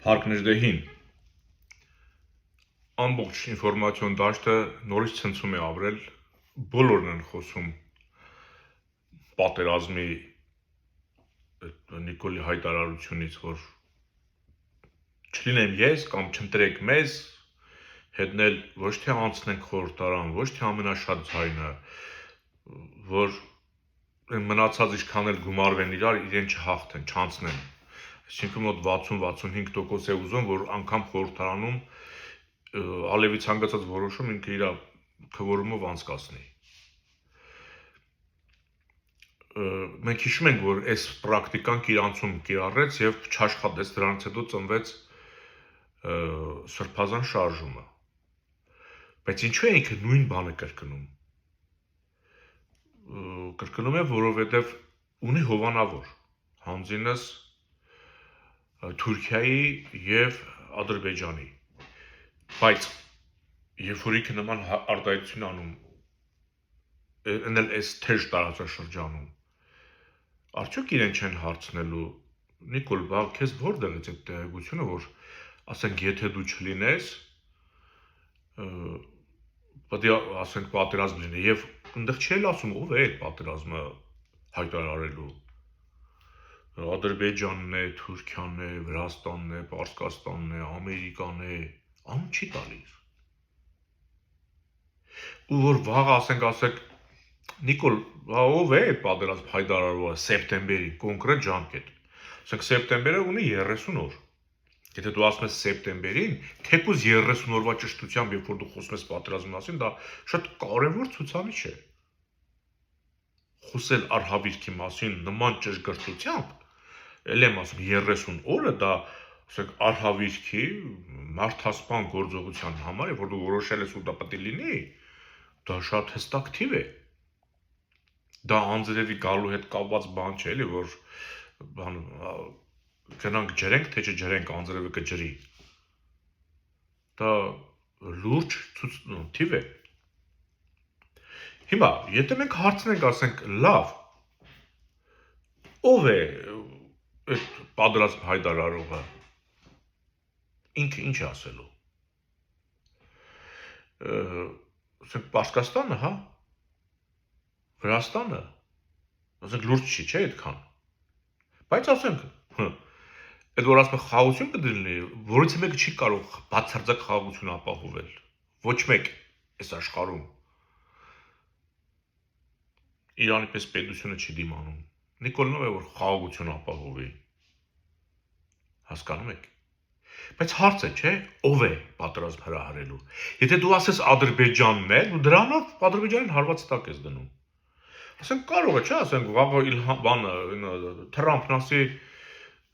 Հարկներդեհին ամբողջ ինֆորմացիոն դաշտը նորից ցնցում է ապրել, բոլորն են խոսում պատերազմի Նիկոլի հայտարարությունից, որ չլինեմ ես կամ չընտրեք մեզ, հետնել ոչ թե անցնենք խորհրդարան, ոչ թե ամենաշատ ձայնը, որ մնացած ինչքան էլ գումարվեն իրեն չհաղթեն, չանցնեն։ Այսինքն մոտ 60-65% է ուզում, որ անգամ խորհրդարանում Ալևի ցանկացած որոշում ինքը իր քվորումով անցկացնի։ Մենք հիշում ենք, որ այս պրակտիկան իրանցում կիրառեց եւ չաշխատեց, դրանից հետո ծնվեց սրբազան շարժումը։ Բայց ինչու է ինքը նույն բանը կրկնում։ Կրկնում է, որովհետեւ ունի հովանավոր հանձինս Թուրքիայի եւ Ադրբեջանի։ Բայց երբ որ ինքը նման արտահայտություն անում, այս թեժ տարածաշրջանում, արդյոք իրեն չեն հարցնելու, Նիկոլ, բա քեզ որտեղ է այդ տեղեկությունը, որ ասենք եթե դու չլինես, պետք է ասենք պատերազմ լինի եւ այնտեղ չի ասում ով է այդ պատերազմը հայտարարելու։ Ադրբեջանն է, Թուրքիան է, Վրաստանն է, Պարսկաստանն է, Ամերիկան է, անում չի տալիս։ Ու որ վաղ ասենք Նիկոլ, ով է այդ պատերազմ հայտարարողը սեպտեմբերի կոնկրետ ժամկետ։ Ասենք սեպտեմբերը ունի 30 օր։ Եթե դու ասում ես սեպտեմբերին, թեկուզ 30 օրվա ճշտությամբ, երբ որ դու խոսում ես պատերազմի մասին, դա շատ կարևոր ցուցանիշ է։ Խոսել արհավիրքի մասին նման ճշգրտությամբ, ել եմ ասում 30 օրը դա ասենք արհավիրքի մարդասպան գործողության համար, որ դու որոշել ես ու դա պետք է լինի, դա շատ հստակ թիվ է։ Դա անձրևի գալու հետ կապված բան չէ, էլի, որ գնանք ջրենք, թե չջրենք, անձրևը կջրի։ Դա լուրջ թիվ է։ Հիմա, եթե մենք հարցնենք, ասենք, լավ, ով է այդ պատերազմ հայտարարողը, ինքը ինչ է ասելու։ Ասենք Պարսկաստանը, հա, Վրաստանը, ասենք լուրջ չի, չէ՞ այդքան։ Բայց ասենք, այդ որ ասում խաղաղություն կդրնի, որից մեկը չի կարող բացարձակ խաղաղություն ապահովել։ Ոչ մեկ այս աշխարհում Իրանի պես պետությունը չի դիմանում։ Նիկոլն ով է որ խաղաղություն ապահովի։ Հասկանում եք։ Բայց հարցը չէ, ով է պատերազմ հրահրելու։ Եթե դու ասես Ադրբեջանն է, դու դրանով Ադրբեջանին հարված տակ ես դնում։ Ասենք կարող է, չէ՞, ասենք վաղը Իլհամ բանը Թրամփն ասի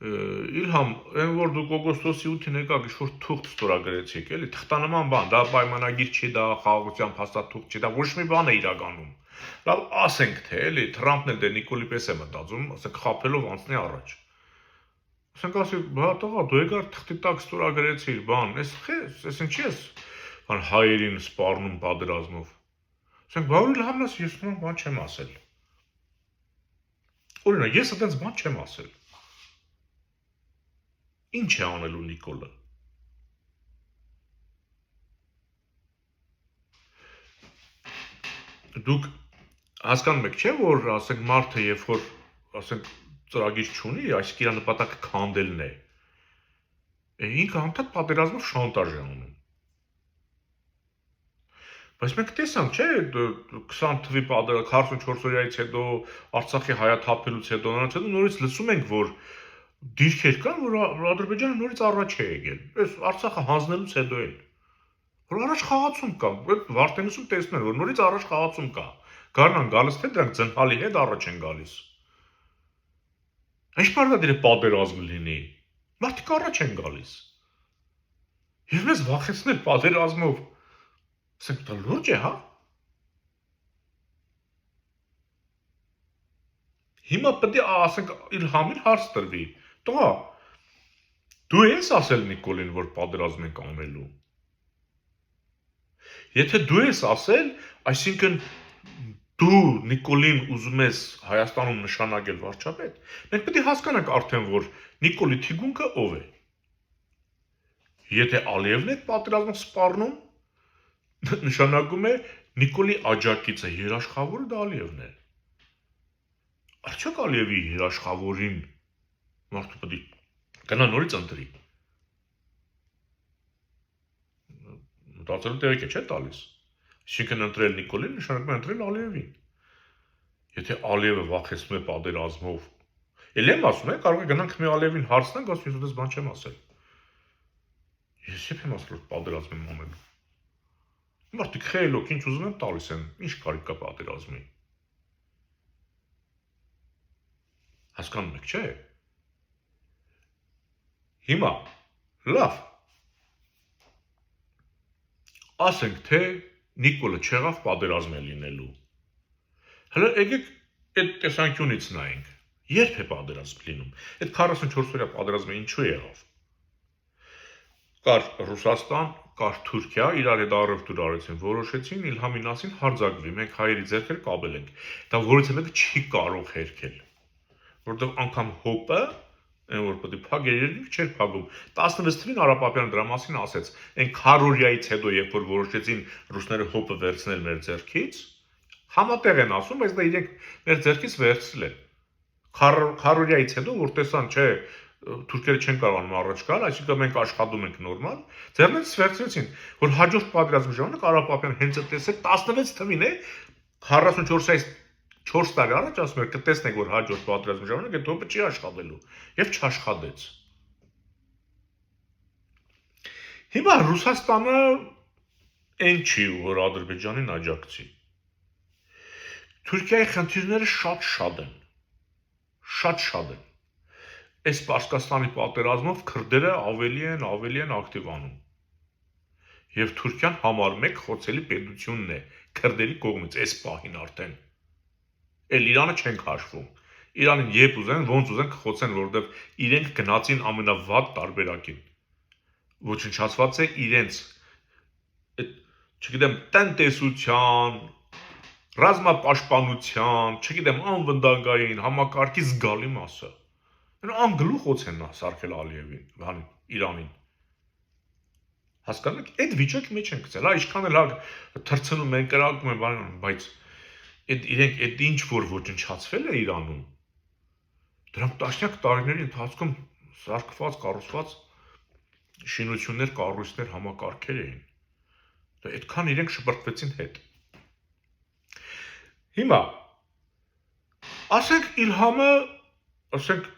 Իլհամ, այն որ դուք օգոստոսի 8-ին եկաք ինչ-որ թուղթ ստորագրեցիք, էլի, թղթանման բան, դա պայմանագիր չի, դա խաղաղության փաստաթուղթ չի, դա ոչ մի բան է իրականում։ Լավ, ասենք թե, էլի, Թրամփն էլ դե Նիկոլի պես է մտածում, ասենք խաբելով անցնի առաջ։ Ասենք ասի, բա տղա, դու եկար թղթի տակ ստորագրեցիր, բան, այս ինչի՞ ես բան հայերին սպառնում պատերազմով։ Ասենք, բա Իլհամն ասի, ես նման բան չեմ ասել։ Օրինակ, ես այդպես բան չեմ ասել։ Ինչ է անելու Նիկոլը։ Դուք հասկանում եք, չէ՞, որ ասենք մարդը, երբ որ ասենք ծրագիր չունի, այսինքն իր նպատակը քանդելն է։ Ինքը անդադ պատերազմով շանտաժ է անում։ Բայց մենք տեսանք, չէ, 20 թվականի 44 օրյայից հետո Արցախի հայաթափելուց հետո նորից լսում ենք, որ դիրքեր կան, որ Ադրբեջանը նորից առաջ է եկել։ Այս Արցախը հանձնելուց հետո էլ։ Որ առաջ խաղացում կա, այդ Վարդենիսում տեսնել, որ նորից առաջ խաղացում կա։ Գարնան գալիս թե դրանք ծնհալի հետ առաջ են գալիս։ Ինչ պարտադիր է պատերազմ լինի։ Մարդիկ առաջ են գալիս։ Եվ մեզ վախեցնել պատերազմով։ Ասենք դա լուրջ է, հա։ Հիմա պետք է ասենք Իլհամին հարց տրվի։ Տղա, դու ես ասել Նիկոլին, որ պատերազմ ենք անելու։ Եթե դու ես ասել, այսինքն դու Նիկոլին ուզում ես Հայաստանում նշանակել վարչապետ, մենք պետք է հասկանանք արդեն, որ Նիկոլի թիկունքը ով է։ Եթե Ալիևն է պատերազմը սպառնում, նշանակում է Նիկոլի աջակիցը երաշխավորը դա Ալիևն է։ Արդյոք Ալիևի երաշխավորին մարդը պետք է գնա նորից ընտրի։ Մտածելու տեղիք է չէ տալիս։ Այսինքն ընտրել Նիկոլին նշանակում է ընտրել Ալիևին։ Եթե Ալիևը վախեցնում է պատերազմով, էլ եմ ասում, կարող է գնանք մի Ալիևին հարցնենք, ասում ես դες բան չեմ ասել։ Ես չեմ ասել որ պատերազմ եմ անելու։ Մարդիկ խելոք ինչ ուզում են տալիս են, ինչ կարիք կա պատերազմի։ Հասկանում եք, չէ՞։ Հիմա լավ։ Ասենք թե Նիկոլը չեղավ պատերազմ է լինելու։ Հələ եկեք այդ տեսանկյունից նայենք։ Երբ է պատերազմ լինում։ Այդ 44 օրյա պատերազմը ինչու եղավ։ Կար Ռուսաստան, կար Թուրքիա, իրար հետ առևտուր արեցին, որոշեցին Իլհամի Նասին հարձակվի, մենք հայերի ձեռքեր կապել ենք։ Դա որից մեկը չի կարող հերքել։ Որտեղ անգամ հոպը, այն որ պետք է փագեր երկիր չէր փագում։ 16 թվին Արապապյանը դրա մասին ասեց։ Այն 100-ից հետո, երբ որ որոշեցին ռուսները հոպը վերցնել մեր ձեռքից, համատեղ են ասում, բայց դա իրենք մեր ձեռքից վերցրել են։ 100-ից հետո, որ տեսան, չէ, թուրքերը չեն կարողանում առաջ գալ, այսինքն մենք աշխատում ենք նորմալ, ձեռնից վերցրեցին, որ հաջորդ պատերազմի ժամանակ Արապապյանը հենց այդ տեսեք 16 թվին է 44-ից 4 տարի առաջ ասում էր կտեսնեք որ հաջորդ պատերազմի ժամանակ այդ հոպը չի աշխատելու եւ չաշխատեց։ Հիմա Ռուսաստանը այն չի որ Ադրբեջանին աջակցի։ Թուրքիայի խնդիրները շատ են։ Այս Պարսկաստանի պատերազմով քրդերը ավելի են ակտիվանում։ Եվ Թուրքիան համար 1 խոցելի պետությունն է քրդերի կողմից այս պահին արդեն։ Էլ Իրանը չենք հաշվում։ Իրանին երբ ուզեն, ոնց ուզեն կխոցեն, որովհետև իրենք գնացին ամենավատ տարբերակին։ Ոչնչացված է իրենց չգիտեմ, տնտեսության, ռազմապաշտպանության, չգիտեմ, անվտանգային համակարգի զգալի մասը։ Անգլուխ ոց են սարքել Ալիևին, Իրանին։ Հասկանում եք, այդ վիճակի մեջ են գցել, ինչքան էլ թռցնում են, կրակում են, բայց իրենք այդ ինչ որ ոչնչացվել է Իրանում, դրանք տասնյակ տարիների ընթացքում սարքված, կառուցված շինություններ, կառույցներ, համակարգեր էին։ Այդքան իրենք շպրտվեցին հետ։ Հիմա ասենք Իլհամը, ասենք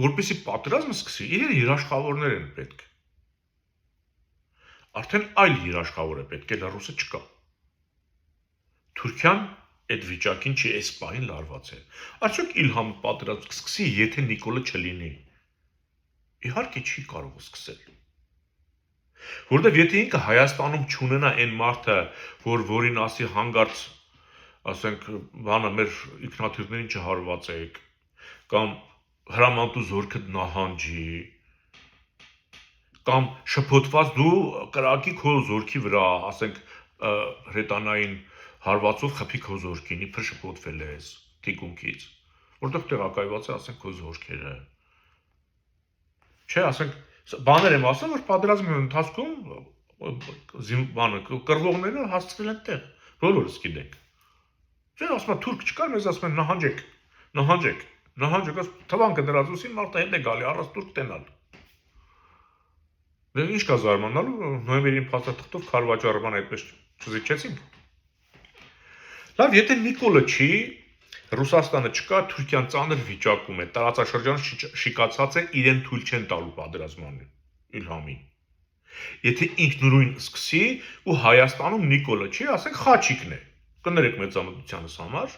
որպեսզի պատերազմը սկսի, իրեն երաշխավորներ են պետք։ Արդեն այլ երաշխավոր է պետք, էլ ռուսը չկա։ Թուրքիան այդ վիճակին չի այս պահին լարված է։ Արդյոք Իլհամը պատերազմ կսկսի, եթե Նիկոլը չլինի։ Իհարկե չի կարող սկսել։ Որտեվ եթե ինքը Հայաստանում չունենա այն մարդը, որին ասի հանգարց, ասենք, բանը մեր ինքնաթիռներին չհարվածեք, կամ հրամանտու զորքը նահանջի, կամ շփոթված դու կրակի քո զորքի վրա, ասենք, հրետանային հարվածով խփի քո զորքին, իբր շփոթվել ես թիկունքից, որտեղ տեղակայված է, ասենք, քո զորքերը։ Չէ, ասենք, բաներ եմ ասում, որ պատերազմի ընթացքում կռվողները հասցրել են տեղ, բոլորս գիտենք։ Չէ, ասում է թուրք չկար, մեզ ասում են նահանջեք, թվանքը դրած ուսին մարդը հետ է գալի, առած թուրք տենալ։ Դե ինչ կա զարմանալու, նոյեմբերին փաստաթղթով քարվաճառման այդպես չզիջեցինք։ Լավ, եթե Նիկոլը չի, Ռուսաստանը չկա, Թուրքիան ծանր վիճակում է, տարածաշրջանը շիկացած է, իրեն թույլ չեն տալու պատերազմանը Իլհամին։ Եթե ինքնուրույն սկսի ու Հայաստանում Նիկոլը չի, ասենք Խաչիկն է, կներեք մեծամտությանս համար,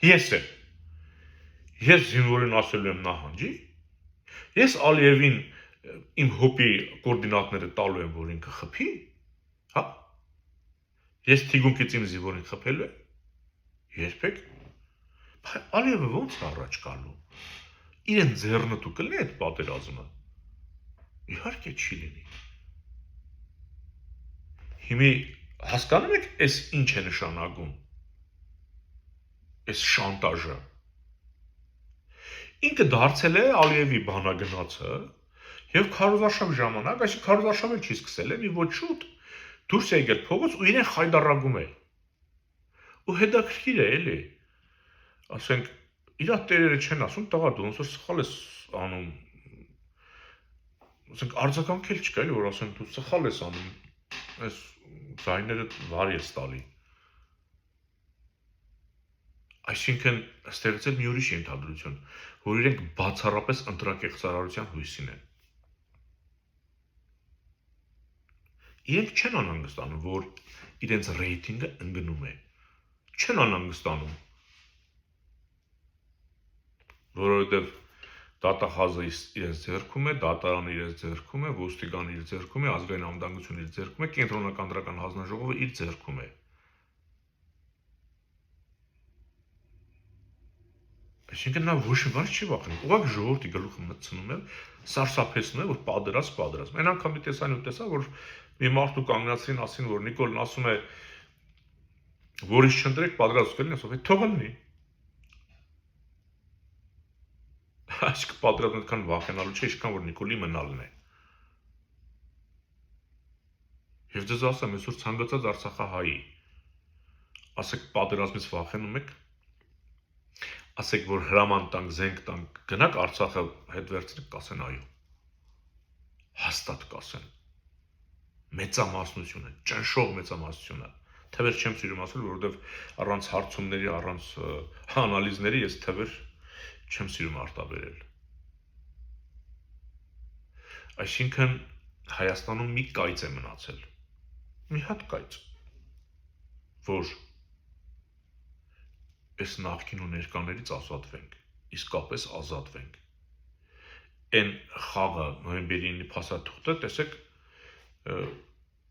ես եմ։ Ես զինվորին ասելու եմ նահանջի, ես Ալիևին իմ հոպի կորդինատները տալու եմ, որ ինքը խփի, հա։ Ես թիկունքից իմ զինվորին խփելու եմ, երբեք։ Ալիևը ոնց առաջ գալու։ Իրեն ձեռնտու կլինի այդ պատերազմը։ Իհարկե չի լինի։ Հիմա հասկանում եք, այս ինչ է նշանակում։ Այս շանտաժը։ Ինքը դարձել է Ալիևի բանագնացը Եվ քարոզարշավ ժամանակ, այսինքն քարոզարշավը չի սկսել է, մի ոչ շուտ դուրս է եկել փողոց ու իրեն խայդարագում է։ Ու հետաքրքիր է, էլի։ Ասենք իր տերերը չեն ասում, տղա դու ոնց որ սխալ ես անում։ Ասենք արձագանքել չկա, էլի, որ ասեն դու սխալ ես անում։ Այս ձայները վարի ես տալի։ Այսինքն ստեղծել մի ուրիշ ենթադրություն, որ իրենք բացառապես ընտրակեղծարարության հույսին են։ Իրենք չեն անհանգստանում, որ իրենց ռեյտինգը ընկնում է։ Չեն անհանգստանում, որովհետև դատախազը իրենց ձեռքում է, դատարանը իրենց ձեռքում է, ոստիկանը իր ձեռքում է, ազգային անվտանգությունը իր ձեռքում է, կենտրոնական դրական հանձնաժողովը իր ձեռքում է։ Այսինքն նա ոչ մի բան չի վախենում, ուղղակի ժողովրդի գլուխը մտցնում է, սարսափեցնում է, որ պատերազմ։ Այն անգամ մի տեսանյութ տեսա, որ մի մարդու կանգնացրին, ասին, որ Նիկոլն ասում է, որից չընտրեք, պատերազմ կլինի, ասում է, թող լինի։ Այսինքն պատերազմը այդքան վախենալու չէ, ինչքան որ Նիկոլի մնալն է։ Եվ ձեզ ասեմ, այսօր ցանկացած Արցախահայի, ասեք պատերազմից վախենում եք, ասեք, որ հրաման տանք, զենք տանք, գնաք Արցախը հետ վերցնեք, կասեն այո։ Հաստատ կասեն։ Մեծամասնությունը, ճնշող մեծամասնությունը։ Թվեր չեմ սիրում ասել, որովհետև առանց հարցումների, առանց անալիզների ես թվեր չեմ սիրում արտաբերել։ Այսինքն Հայաստանում մի կայծ է մնացել։ Մի հատ կայծ, որ այս նախկին ու ներկաներից ազատվենք, իսկապես ազատվենք։ Այն խաղը նոյեմբերի 9-ի փաստաթուղթը, տեսեք,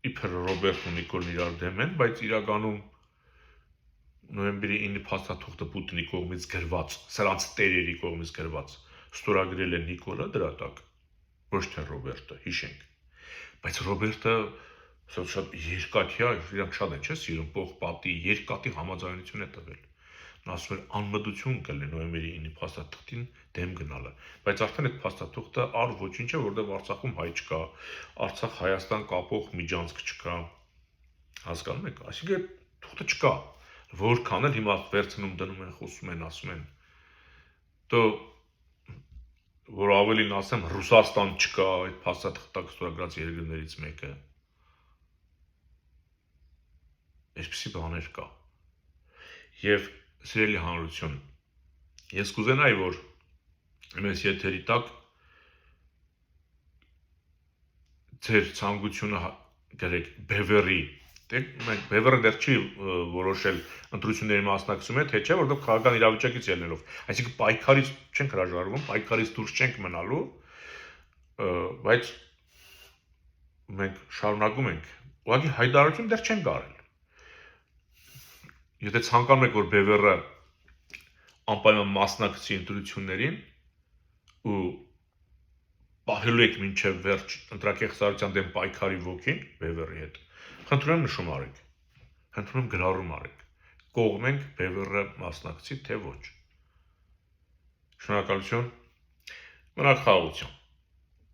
իբր Ռոբերտ ու Նիկոլն իրար դեմ են, բայց իրականում նոյեմբերի 9-ի փաստաթուղթը Պուտինի կողմից գրված, սրանց տերերի կողմից գրված, ստորագրել է Նիկոլը դրա տակ, ոչ թե Ռոբերտը, հիշենք։ Բայց Ռոբերտը շատ երկաթյա, իրանք շատ են, չէ՞, սիրում պողպատի, երկաթի համաձայնություն է տվել։ Նա ասում էր անմտություն կլինի նոյեմբերի 9-ի փաստաթղթին դեմ գնալը, բայց արդեն այդ փաստաթուղթը առ ոչինչ է, որտեղ Արցախում հայ չկա, Արցախ-Հայաստան կապող միջանցք չկա, հասկանում եք, այսինքն թուղթը չկա, որքան էլ հիմա վերցնում դնում են, խոսում են, ասում են, դու որ ավելին ասեմ, Ռուսաստան չկա, այդ փաստաթղթը ստորագրած երկրներից մեկը, այսպիսի բաներ կա, եւ սիրելի հանրություն, ես կուզենայի, որ մեզ եթերի տակ ձեր ցանկությունը գրեք Բևերի, մենք Բևերը դեռ չի որոշել ընտրությունների մասնակցում է, թե չէ, որովհետև քաղաքական իրավիճակից ելնելով, այսինքն պայքարից չենք հրաժարվում, պայքարից դուրս չենք մնալու, բայց մենք շարունակում ենք, ուղղակի հայտարարություն դեռ չենք արել։ Եթե ցանկանում եք, որ Բևերը անպայման մասնակցի ընտրություններին ու պահելու եք մինչև վերջ ընտրակեղծարարության դեմ պայքարի ոգին Բևերի հետ, խնդրում եմ նշում արեք, խնդրում եմ գրառում արեք, կողմենք Բևերը մասնակցի, թե ոչ։ Շնորհակալություն, մնաք խաղաղությամբ։